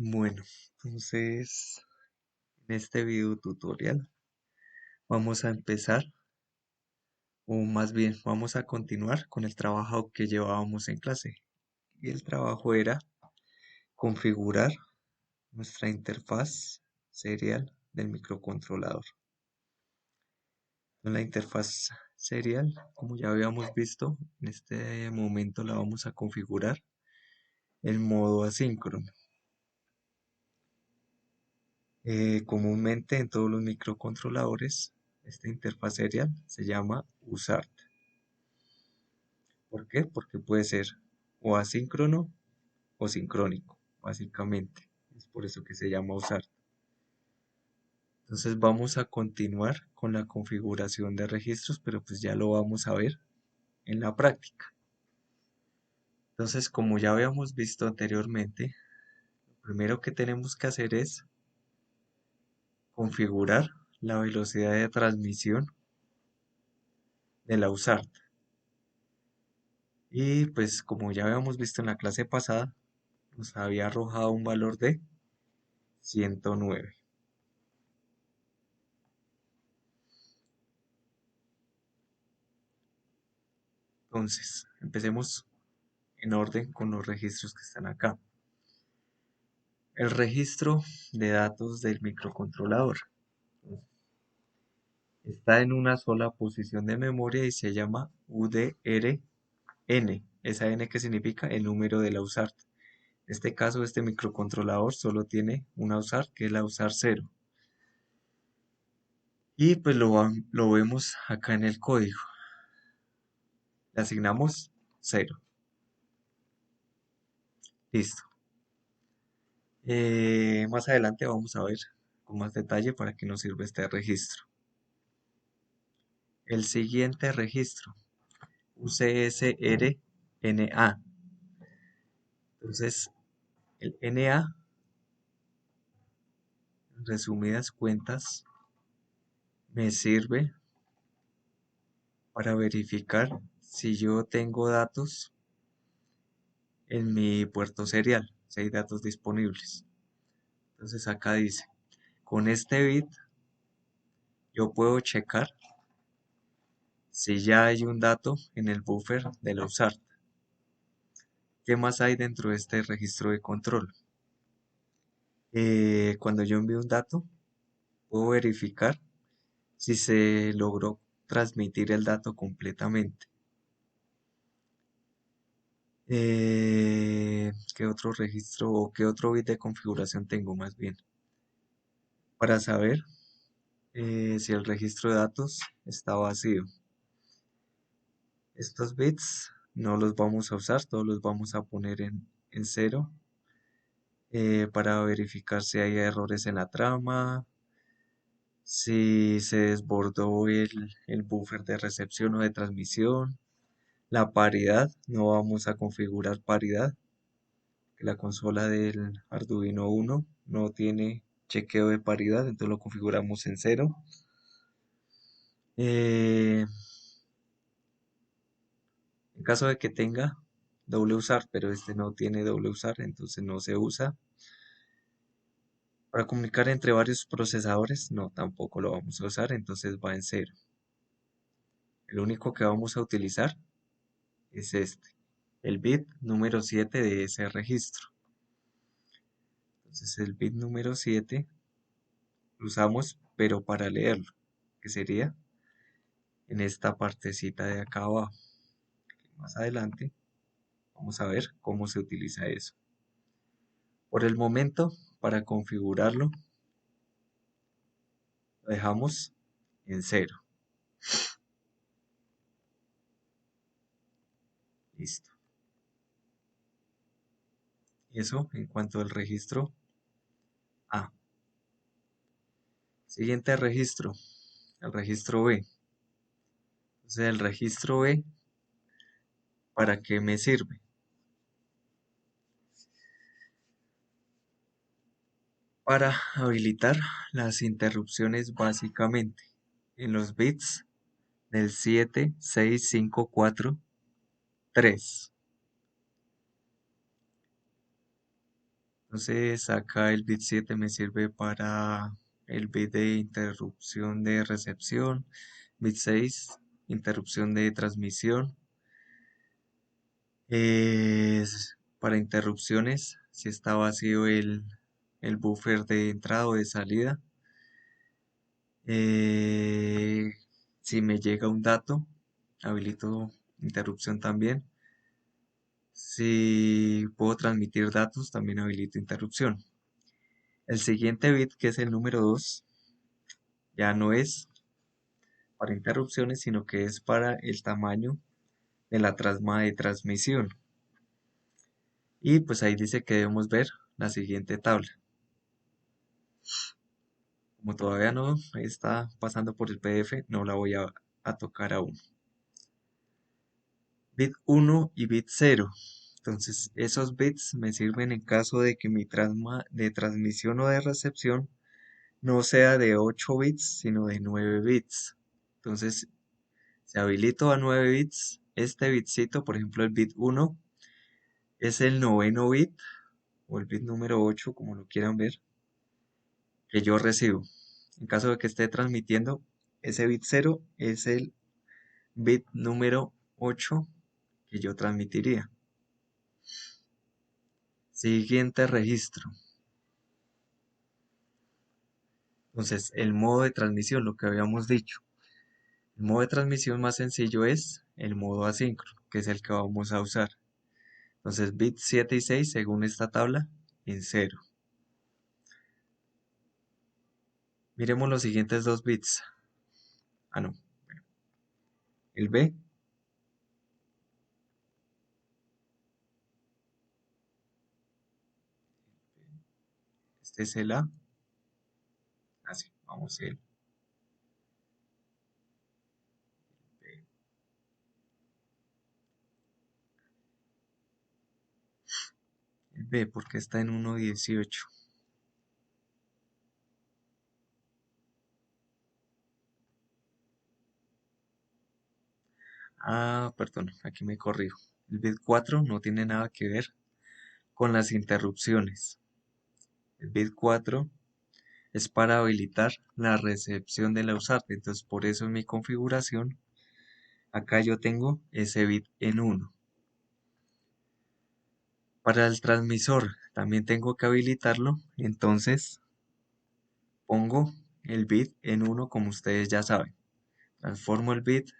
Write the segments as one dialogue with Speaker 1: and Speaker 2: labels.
Speaker 1: Bueno, entonces en este video tutorial vamos a empezar, o más bien vamos a continuar con el trabajo que llevábamos en clase. Y el trabajo era configurar nuestra interfaz serial del microcontrolador. En la interfaz serial, como ya habíamos visto, en este momento la vamos a configurar en modo asíncrono. Comúnmente en todos los microcontroladores, esta interfaz serial se llama USART. ¿Por qué? Porque puede ser o asíncrono o sincrónico, básicamente. Es por eso que se llama USART. Entonces vamos a continuar con la configuración de registros, pero pues ya lo vamos a ver en la práctica. Entonces, como ya habíamos visto anteriormente, lo primero que tenemos que hacer es configurar la velocidad de transmisión de la USART. Y pues como ya habíamos visto en la clase pasada, nos había arrojado un valor de 109. Entonces, empecemos en orden con los registros que están acá. El registro de datos del microcontrolador está en una sola posición de memoria y se llama UDRN. Esa N que significa el número de la USART. En este caso, este microcontrolador solo tiene una USART, que es la USART 0. Y pues lo vemos acá en el código. Le asignamos 0. Listo. Más adelante vamos a ver con más detalle para qué nos sirve este registro. El siguiente registro, UCSR-NA. Entonces, el NA, en resumidas cuentas, me sirve para verificar si yo tengo datos en mi puerto serial, si hay datos disponibles. Entonces acá dice, con este bit yo puedo checar si ya hay un dato en el buffer de la USART. ¿Qué más hay dentro de este registro de control? Cuando yo envío un dato, puedo verificar si se logró transmitir el dato completamente. ¿Qué otro registro o qué otro bit de configuración tengo más bien? Para saber si el registro de datos está vacío. Estos bits no los vamos a usar, todos los vamos a poner en 0 para verificar si hay errores en la trama, si se desbordó el buffer de recepción o de transmisión. La paridad, no vamos a configurar paridad, que la consola del Arduino Uno no tiene chequeo de paridad, entonces lo configuramos en 0. En caso de que tenga doble usar, pero este no tiene doble usar, entonces no se usa. Para comunicar entre varios procesadores, no, tampoco lo vamos a usar, entonces va en 0. El único que vamos a utilizar es este, el bit número 7 de ese registro. Entonces el bit número 7 lo usamos, pero para leerlo, que sería en esta partecita de acá abajo. Más adelante vamos a ver cómo se utiliza eso. Por el momento, para configurarlo, lo dejamos en 0. Listo. Y eso en cuanto al registro A. Siguiente registro, el registro B. Entonces el registro B, ¿para qué me sirve? Para habilitar las interrupciones básicamente en los bits del 7, 6, 5, 4, 3. Entonces acá el bit 7 me sirve para el bit de interrupción de recepción, bit 6 interrupción de transmisión, para interrupciones si está vacío el buffer de entrada o de salida. Eh, si me llega un dato, habilito interrupción también. Si puedo transmitir datos, también habilito interrupción. El siguiente bit, que es el número 2, ya no es para interrupciones, sino que es para el tamaño de la trasma de transmisión. Y pues ahí dice que debemos ver la siguiente tabla. Como todavía no está pasando por el PDF, no la voy a tocar aún. Bit 1 y bit 0. Entonces, esos bits me sirven en caso de que mi trasma de transmisión o de recepción no sea de 8 bits, sino de 9 bits. Entonces, si habilito a 9 bits, este bitcito, por ejemplo, el bit 1, es el noveno bit, o el bit número 8, como lo quieran ver, que yo recibo. En caso de que esté transmitiendo, ese bit 0 es el bit número 8 que yo transmitiría. Siguiente registro. Entonces, el modo de transmisión, lo que habíamos dicho. El modo de transmisión más sencillo es el modo asíncrono, que es el que vamos a usar. Entonces, bits 7 y 6, según esta tabla, en 0. Miremos los siguientes dos bits. Ah, no. El B, este es el A. Así, vamos el B. El B, porque está en 1.18. Ah, perdón, aquí me corrijo. El bit 4 no tiene nada que ver con las interrupciones. El bit 4 es para habilitar la recepción de la usarte. Entonces, por eso en mi configuración, acá yo tengo ese bit en 1. Para el transmisor también tengo que habilitarlo. Entonces, pongo el bit en 1 como ustedes ya saben. Transformo el bit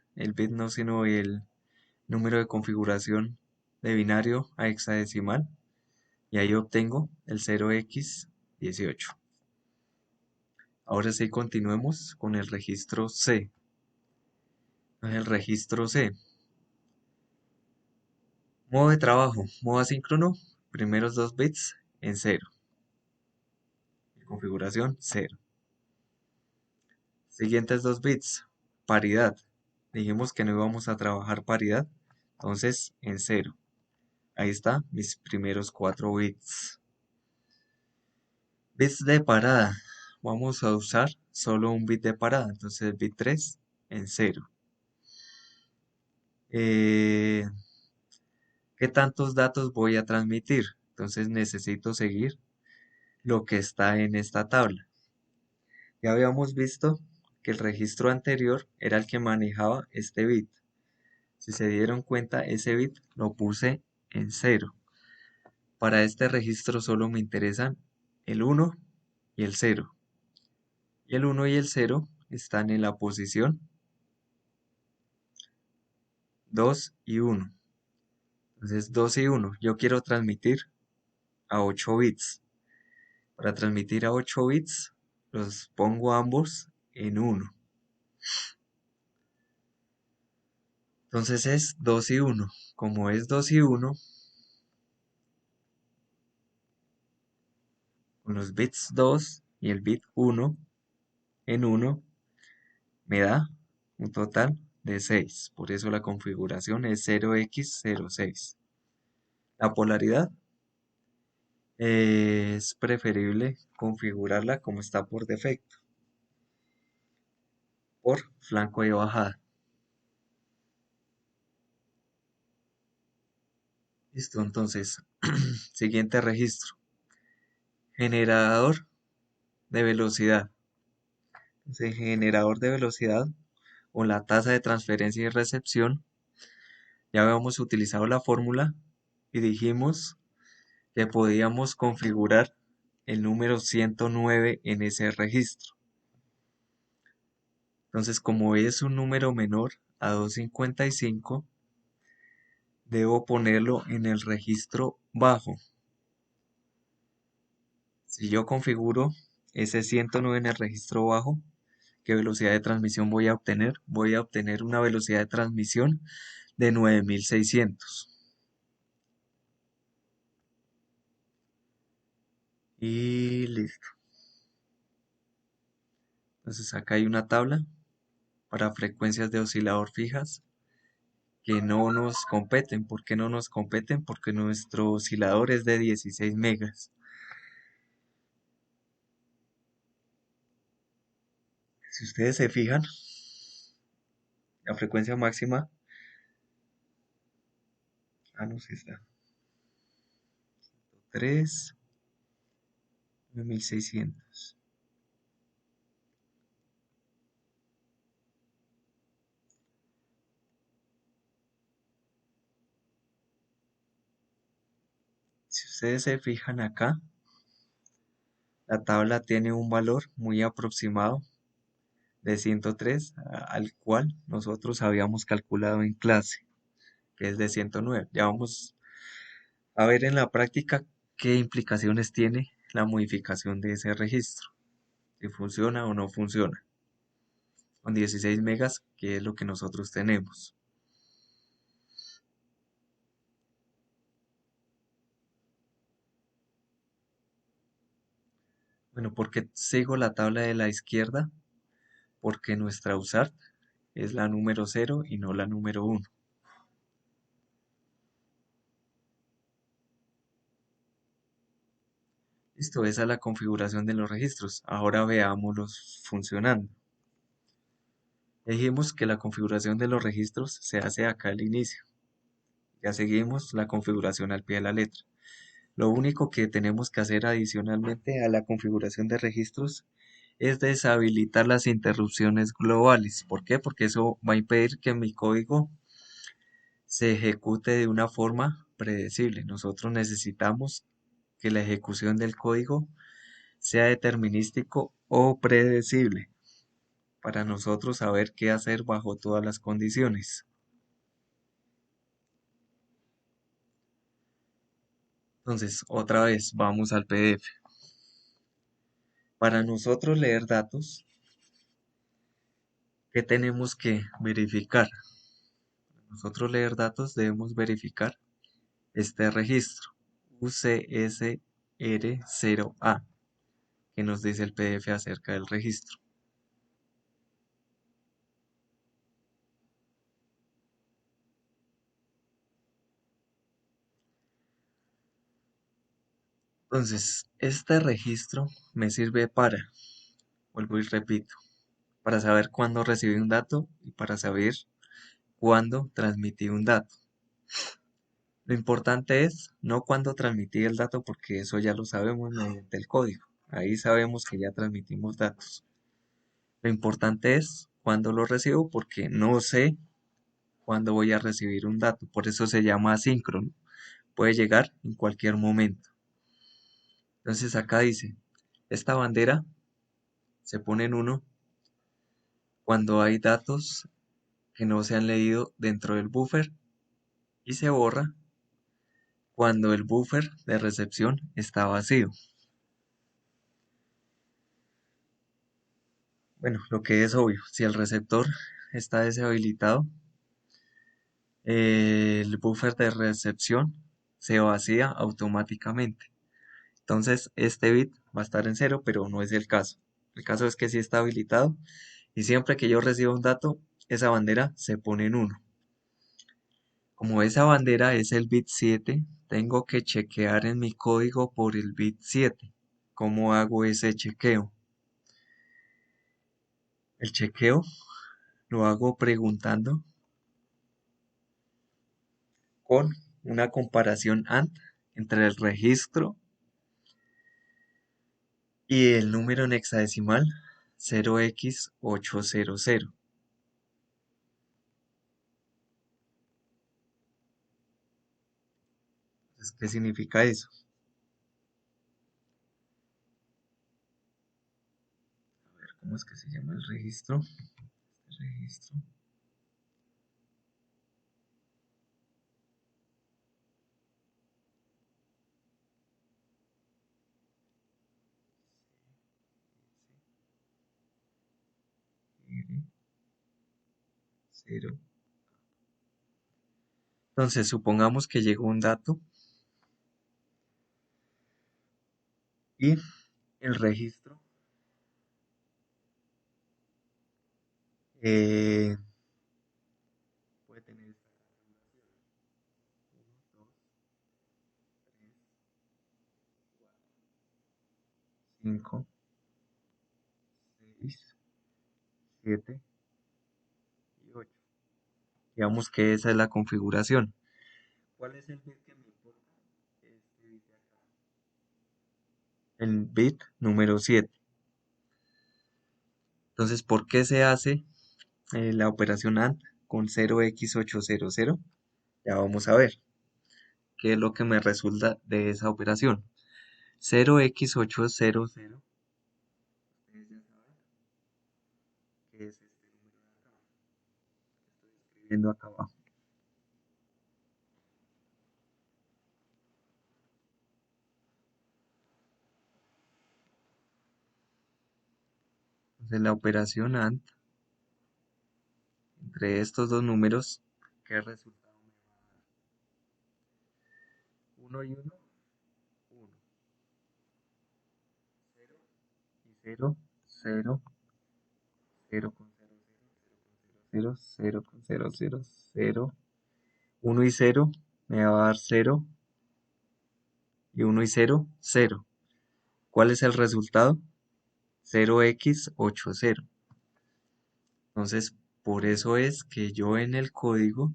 Speaker 1: no sino el número de configuración de binario a hexadecimal. Y ahí obtengo el 0x18. Ahora sí continuemos con el registro C. El registro C. Modo de trabajo, modo asíncrono, primeros dos bits en 0. Configuración 0. Siguientes dos bits, paridad. Dijimos que no íbamos a trabajar paridad, entonces en 0. Ahí está mis primeros 4 bits. Bits de parada. Vamos a usar solo un bit de parada, entonces el bit 3 en 0. ¿Qué tantos datos voy a transmitir? Entonces necesito seguir lo que está en esta tabla. Ya habíamos visto que el registro anterior era el que manejaba este bit. Si se dieron cuenta, ese bit lo puse en 0. Para este registro solo me interesan el 1 y el 0. Y el 1 y el 0 están en la posición 2 y 1. Entonces 2 y 1. Yo quiero transmitir a 8 bits. Para transmitir a 8 bits, los pongo ambos en 1. Entonces es 2 y 1. Como es 2 y 1, con los bits 2 y el bit 1 en 1, me da un total de 6. Por eso la configuración es 0x06. La polaridad es preferible configurarla como está por defecto, por flanco de bajada. Listo, entonces, siguiente registro. Generador de velocidad. Entonces, el generador de velocidad o la tasa de transferencia y recepción, ya habíamos utilizado la fórmula y dijimos que podíamos configurar el número 109 en ese registro. Entonces, como es un número menor a 255, debo ponerlo en el registro bajo. Si yo configuro ese 109 en el registro bajo, ¿qué velocidad de transmisión voy a obtener? Voy a obtener una velocidad de transmisión de 9600. Y listo. Entonces acá hay una tabla para frecuencias de oscilador fijas que no nos competen. ¿Por qué no nos competen? Porque nuestro oscilador es de 16 megas. Si ustedes se fijan, la frecuencia máxima, no sé, está 3, 9600. Si ustedes se fijan acá, la tabla tiene un valor muy aproximado de 103 al cual nosotros habíamos calculado en clase, que es de 109. Ya vamos a ver en la práctica qué implicaciones tiene la modificación de ese registro, si funciona o no funciona. Con 16 megas, que es lo que nosotros tenemos. Bueno, ¿por qué sigo la tabla de la izquierda? Porque nuestra USART es la número 0 y no la número 1. Listo, esa es la configuración de los registros. Ahora veámoslos funcionando. Dijimos que la configuración de los registros se hace acá al inicio. Ya seguimos la configuración al pie de la letra. Lo único que tenemos que hacer adicionalmente a la configuración de registros es deshabilitar las interrupciones globales. ¿Por qué? Porque eso va a impedir que mi código se ejecute de una forma predecible. Nosotros necesitamos que la ejecución del código sea determinístico o predecible para nosotros saber qué hacer bajo todas las condiciones. Entonces, otra vez, vamos al PDF. Para nosotros leer datos, ¿qué tenemos que verificar? Nosotros leer datos debemos verificar este registro UCSR0A que nos dice el PDF acerca del registro. Entonces, este registro me sirve para, vuelvo y repito, para saber cuándo recibí un dato y para saber cuándo transmití un dato. Lo importante es no cuándo transmití el dato porque eso ya lo sabemos mediante el código. Ahí sabemos que ya transmitimos datos. Lo importante es cuándo lo recibo porque no sé cuándo voy a recibir un dato. Por eso se llama asíncrono. Puede llegar en cualquier momento. Entonces acá dice, esta bandera se pone en 1 cuando hay datos que no se han leído dentro del buffer y se borra cuando el buffer de recepción está vacío. Bueno, lo que es obvio, si el receptor está deshabilitado, el buffer de recepción se vacía automáticamente. Entonces este bit va a estar en 0, pero no es el caso. El caso es que sí está habilitado y siempre que yo reciba un dato, esa bandera se pone en 1. Como esa bandera es el bit 7, tengo que chequear en mi código por el bit 7. ¿Cómo hago ese chequeo? El chequeo lo hago preguntando con una comparación AND entre el registro Y el número en hexadecimal 0x800. Entonces, ¿qué significa eso? A ver, ¿cómo es que se llama el registro? Registro. R0. Entonces, supongamos que llegó un dato y el registro eh, puede tener esta configuración. 1, 2, 3, 5, 6, 7 y 8. Digamos que esa es la configuración. ¿Cuál es el bit que me importa? Este bit de acá. El bit número 7. Entonces, ¿por qué se hace la operación AND con 0x800? Ya vamos a ver qué es lo que me resulta de esa operación. 0x800, ustedes ya saben que es este número de acá, que estoy escribiendo acá abajo. Entonces, la operación AND entre estos dos números, ¿qué resultado me va a dar? 1 y 1, 1. 0 y 0, 0, 0 con 0, 0, 0 con 0, 0, 0. 1 y 0 me va a dar 0 y 1 y 0, 0. ¿Cuál es el resultado? 0x80. Entonces, por eso es que yo en el código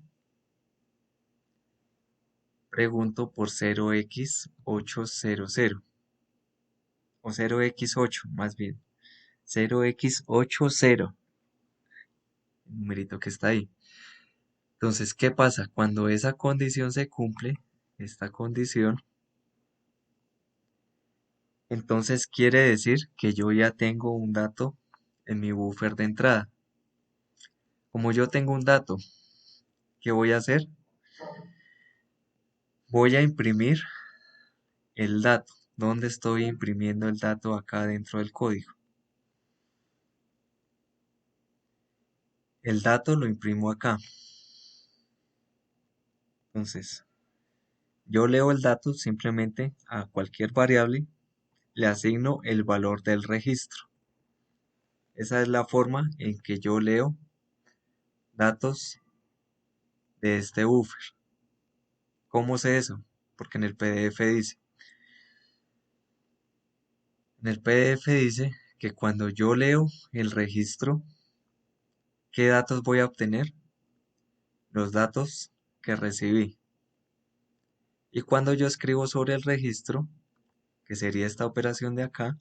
Speaker 1: pregunto por 0x800 o 0x8 más bien. 0x80, el numerito que está ahí. Entonces, ¿qué pasa? Cuando esa condición se cumple, esta condición, entonces quiere decir que yo ya tengo un dato en mi buffer de entrada. Como yo tengo un dato, ¿qué voy a hacer? Voy a imprimir el dato. ¿Dónde estoy imprimiendo el dato acá dentro del código? El dato lo imprimo acá. Entonces, yo leo el dato simplemente a cualquier variable, le asigno el valor del registro. Esa es la forma en que yo leo datos de este buffer. ¿Cómo sé eso? Porque en el PDF dice, en el PDF dice que cuando yo leo el registro, ¿qué datos voy a obtener? Los datos que recibí. Y cuando yo escribo sobre el registro, que sería esta operación de acá,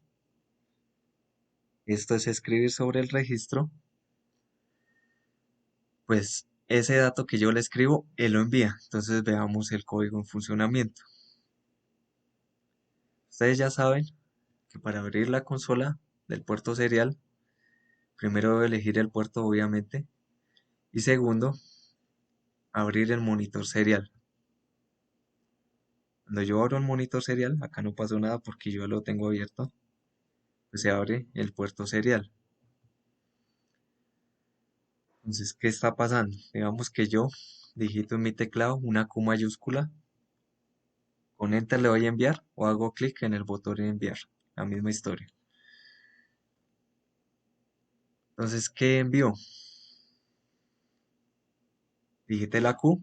Speaker 1: esto es escribir sobre el registro, pues ese dato que yo le escribo, él lo envía. Entonces veamos el código en funcionamiento. Ustedes ya saben que para abrir la consola del puerto serial, primero debo elegir el puerto obviamente, y segundo, abrir el monitor serial. Cuando yo abro el monitor serial, acá no pasó nada porque yo lo tengo abierto, pues se abre el puerto serial. Entonces, ¿qué está pasando? Digamos que yo digito en mi teclado una Q mayúscula, con Enter le doy a enviar o hago clic en el botón de enviar. La misma historia. Entonces, ¿qué envió? Digité la Q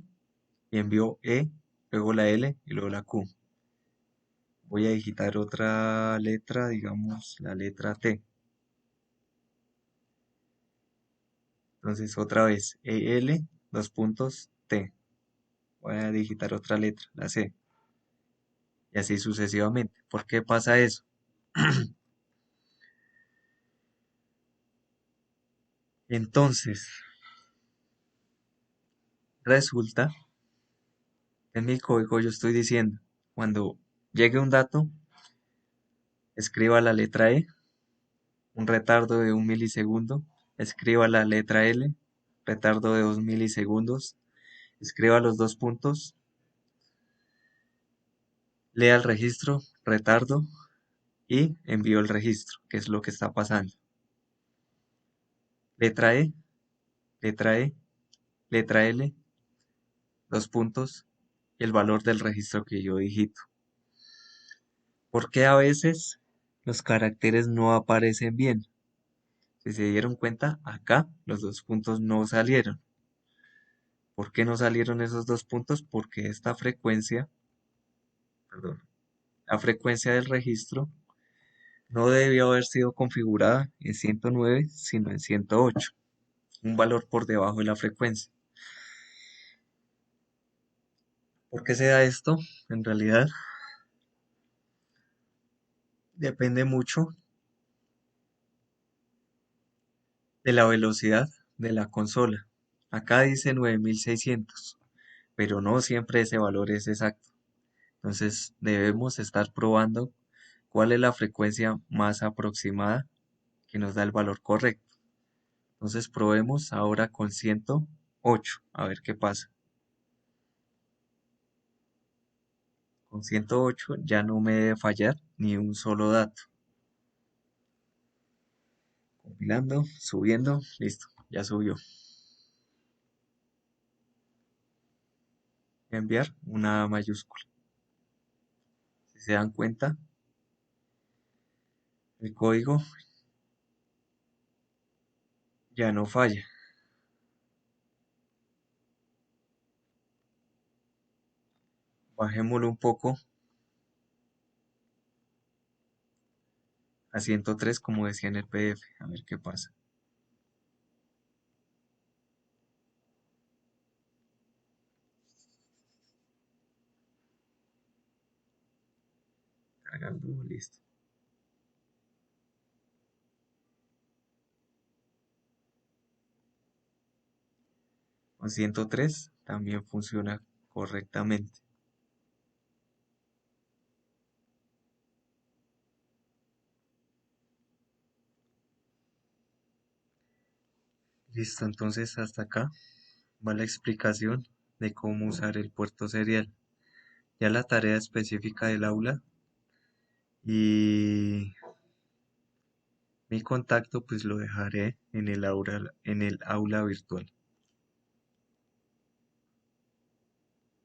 Speaker 1: y envió E, luego la L y luego la Q. Voy a digitar otra letra, digamos la letra T. Entonces, otra vez, EL, dos puntos, T. Voy a digitar otra letra, la C. Y así sucesivamente. ¿Por qué pasa eso? Entonces, resulta, en mi código yo estoy diciendo, cuando llegue un dato, escriba la letra E, un retardo de 1 milisegundo, escriba la letra L, retardo de 2 milisegundos, escriba los dos puntos, lea el registro, retardo y envío el registro, que es lo que está pasando. Letra E, letra E, letra L, dos puntos y el valor del registro que yo digito. ¿Por qué a veces los caracteres no aparecen bien? Si se dieron cuenta, acá los dos puntos no salieron. ¿Por qué no salieron esos dos puntos? Porque esta frecuencia, perdón, la frecuencia del registro no debió haber sido configurada en 109, sino en 108, un valor por debajo de la frecuencia. ¿Por qué se da esto? En realidad depende mucho de la velocidad de la consola. Acá dice 9600, pero no siempre ese valor es exacto. Entonces debemos estar probando cuál es la frecuencia más aproximada que nos da el valor correcto. Entonces probemos ahora con 108, a ver qué pasa. Con 108 ya no me debe fallar ni un solo dato. Compilando, subiendo, listo, ya subió. Voy a enviar una mayúscula. Si se dan cuenta, el código ya no falla. Bajémoslo un poco a 103 como decía en el PDF, a ver qué pasa. Cargando, listo. Con 103 también funciona correctamente. Listo, entonces hasta acá va la explicación de cómo usar el puerto serial. Ya la tarea específica del aula y mi contacto pues lo dejaré en el aula virtual.